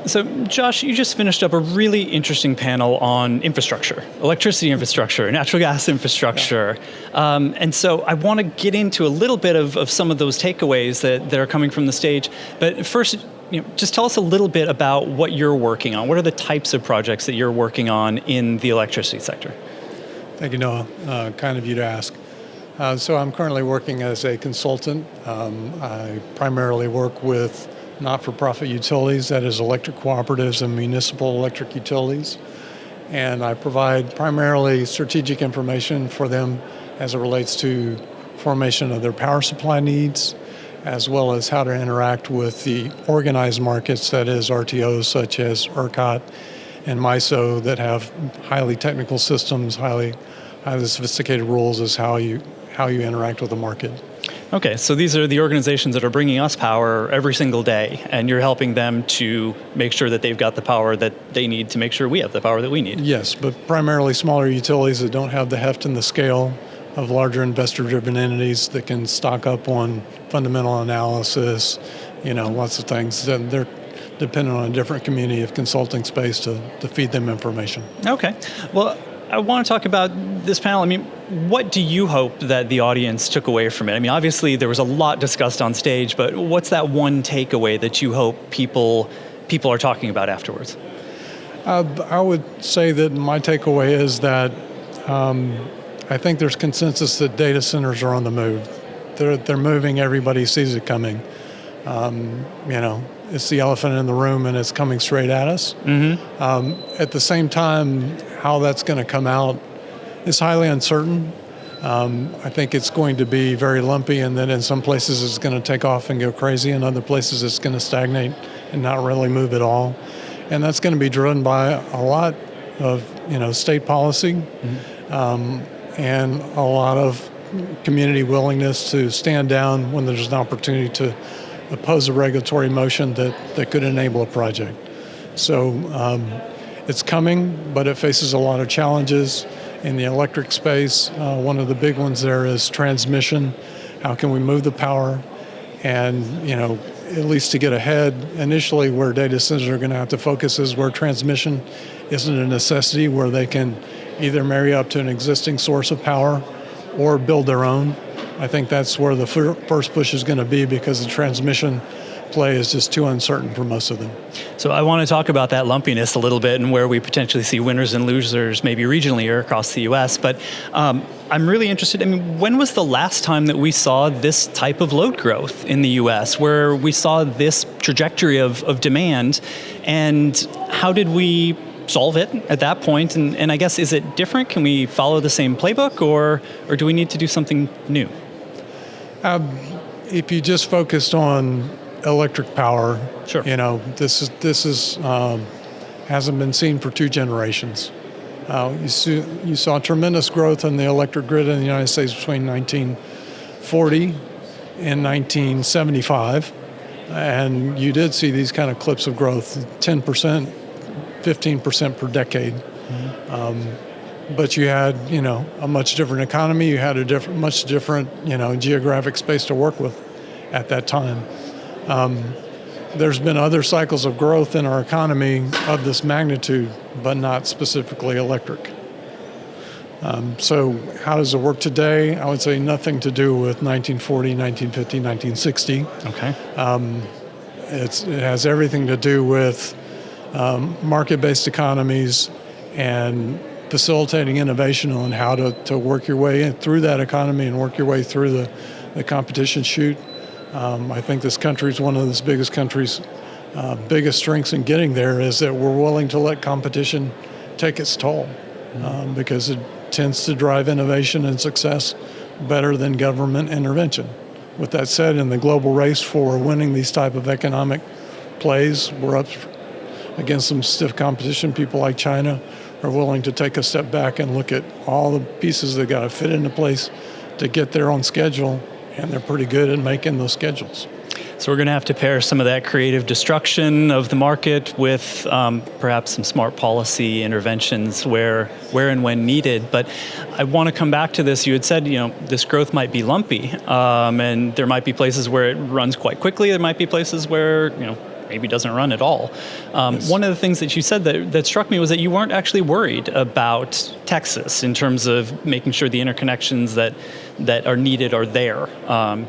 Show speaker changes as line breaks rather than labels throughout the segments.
So, Josh, you just finished up a really interesting panel on infrastructure, electricity infrastructure, natural gas infrastructure. Yeah. And so I want to get into a little bit of some of those takeaways that are coming from the stage. But first, just tell us a little bit about what you're working on. What are the types of projects that you're working on in the electricity sector?
Thank you, Noah. Kind of you to ask. So I'm currently working as a consultant. I primarily work with not-for-profit utilities, that is electric cooperatives and municipal electric utilities. And I provide primarily strategic information for them as it relates to formation of their power supply needs, as well as how to interact with the organized markets, that is RTOs such as ERCOT and MISO, that have highly technical systems, highly sophisticated rules as how you interact with the market.
Okay, so these are the organizations that are bringing us power every single day, and you're helping them to make sure that they've got the power that they need to make sure we have the power that we need.
Yes, but primarily smaller utilities that don't have the heft and the scale of larger investor-driven entities that can stock up on fundamental analysis, lots of things. They're dependent on a different community of consulting space to feed them information.
Okay, well, I want to talk about this panel. What do you hope that the audience took away from it? Obviously there was a lot discussed on stage, but what's that one takeaway that you hope people are talking about afterwards?
I would say that my takeaway is that I think there's consensus that data centers are on the move. They're moving. Everybody sees it coming. It's the elephant in the room, and it's coming straight at us. Mm-hmm. At the same time, how that's going to come out is highly uncertain. I think it's going to be very lumpy, and then in some places it's going to take off and go crazy. In other places it's going to stagnate and not really move at all. And that's going to be driven by a lot of state policy, mm-hmm. And a lot of community willingness to stand down when there's an opportunity to oppose a regulatory motion that could enable a project. So it's coming, but it faces a lot of challenges in the electric space. One of the big ones there is transmission. How can we move the power? And, at least to get ahead, initially where data centers are going to have to focus is where transmission isn't a necessity, where they can either marry up to an existing source of power or build their own. I think that's where the first push is going to be, because the transmission play is just too uncertain for most of them.
So I want to talk about that lumpiness a little bit and where we potentially see winners and losers, maybe regionally or across the U.S. But I'm really interested. When was the last time that we saw this type of load growth in the U.S., where we saw this trajectory of demand, and how did we solve it at that point? And I guess, is it different? Can we follow the same playbook, or do we need to do something new?
If you just focused on electric power,
sure.
This is hasn't been seen for 2 generations. You saw tremendous growth in the electric grid in the United States between 1940 and 1975, and you did see these kind of clips of growth, 10%, 15% per decade. Mm-hmm. But you had, a much different economy. You had a much different, geographic space to work with at that time. There's been other cycles of growth in our economy of this magnitude, but not specifically electric. So how does it work today? I would say nothing to do with 1940, 1950, 1960.
Okay.
It has everything to do with market-based economies and facilitating innovation on how to work your way through that economy and work your way through the competition chute. I think this country is one of the biggest countries' biggest strengths in getting there is that we're willing to let competition take its toll, because it tends to drive innovation and success better than government intervention. With that said, in the global race for winning these type of economic plays, we're up against some stiff competition. People like China are willing to take a step back and look at all the pieces that got to fit into place to get there on schedule, and they're pretty good at making those schedules.
So we're going to have to pair some of that creative destruction of the market with perhaps some smart policy interventions where and when needed. But I want to come back to this. You had said, this growth might be lumpy, and there might be places where it runs quite quickly. There might be places where, maybe doesn't run at all. One of the things that you said that struck me was that you weren't actually worried about Texas in terms of making sure the interconnections that are needed are there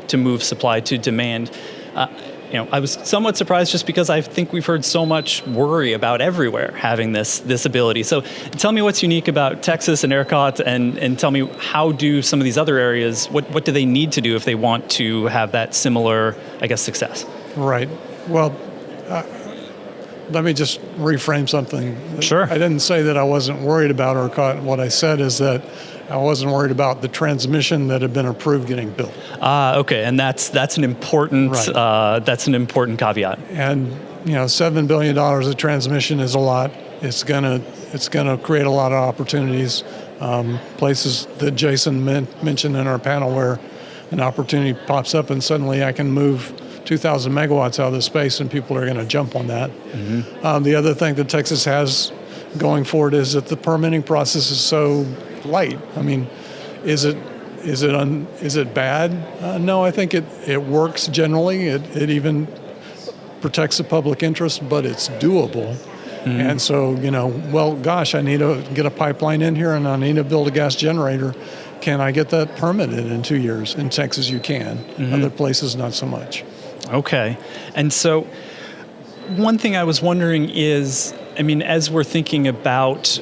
to move supply to demand. I was somewhat surprised just because I think we've heard so much worry about everywhere having this ability. So tell me what's unique about Texas and ERCOT, and tell me how do some of these other areas, what do they need to do if they want to have that similar, I guess, success?
Right. Well, let me just reframe something.
Sure.
I didn't say that I wasn't worried about ERCOT. What I said is that I wasn't worried about the transmission that had been approved getting built.
Okay, and that's an important caveat.
And $7 billion of transmission is a lot. It's gonna create a lot of opportunities. Places that Jason mentioned in our panel where an opportunity pops up and suddenly I can move 2,000 megawatts out of the space and people are going to jump on that. Mm-hmm. The other thing that Texas has going forward is that the permitting process is so light. I mean, is it bad? No, I think it works generally. It even protects the public interest, but it's doable. Mm-hmm. And so, well, gosh, I need to get a pipeline in here and I need to build a gas generator. Can I get that permitted in 2 years? In Texas, you can. Mm-hmm. Other places, not so much.
Okay. And so one thing I was wondering is, as we're thinking about,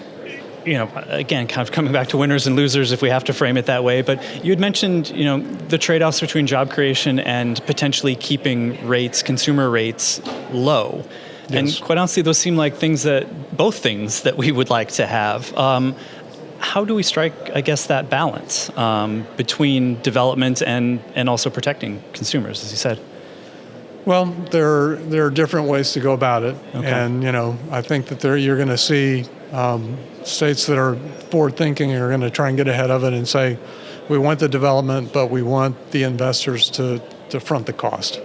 again, kind of coming back to winners and losers if we have to frame it that way, but you had mentioned, the trade-offs between job creation and potentially keeping consumer rates low. Yes. And quite honestly, those seem like both things that we would like to have. How do we strike, I guess, that balance between development and also protecting consumers, as you said?
Well, there are different ways to go about it. Okay. And, I think that you're going to see states that are forward-thinking are going to try and get ahead of it and say, we want the development, but we want the investors to front the cost.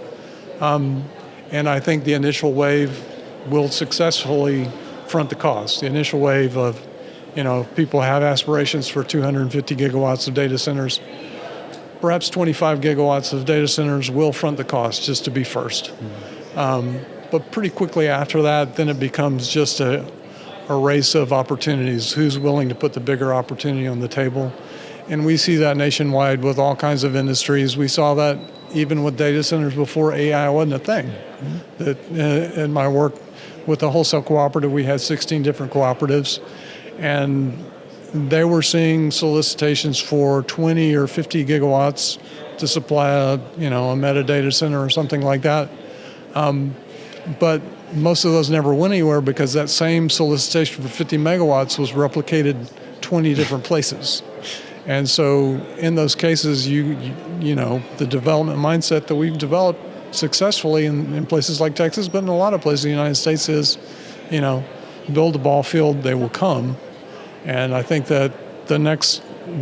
And I think the initial wave will successfully front the cost. The initial wave of, if people have aspirations for 250 gigawatts of data centers, perhaps 25 gigawatts of data centers will front the cost just to be first. But pretty quickly after that, then it becomes just a race of opportunities. Who's willing to put the bigger opportunity on the table? And we see that nationwide with all kinds of industries. We saw that even with data centers before AI wasn't a thing. Mm-hmm. That in my work with the wholesale cooperative, we had 16 different cooperatives, and they were seeing solicitations for 20 or 50 gigawatts to supply a metadata center or something like that. But most of those never went anywhere because that same solicitation for 50 megawatts was replicated 20 different places. And so in those cases, the development mindset that we've developed successfully in places like Texas, but in a lot of places in the United States is, build a ball field, they will come. And I think that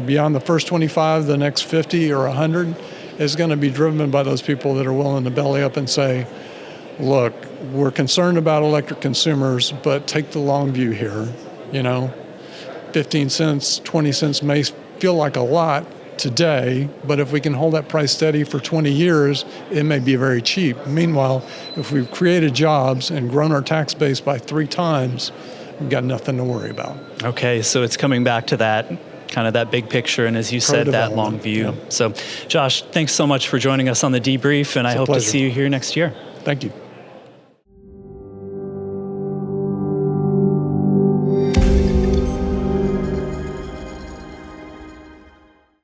beyond the first 25, the next 50 or 100 is going to be driven by those people that are willing to belly up and say, look, we're concerned about electric consumers, but take the long view here. 15 cents, 20 cents may feel like a lot today, but if we can hold that price steady for 20 years, it may be very cheap. Meanwhile, if we've created jobs and grown our tax base by 3 times, we've got nothing to worry about. Okay, so it's coming back to that kind of that big picture, and as you said, that long view. Yeah. So, Josh, thanks so much for joining us on the Debrief, and I hope to see you here next year. Thank you.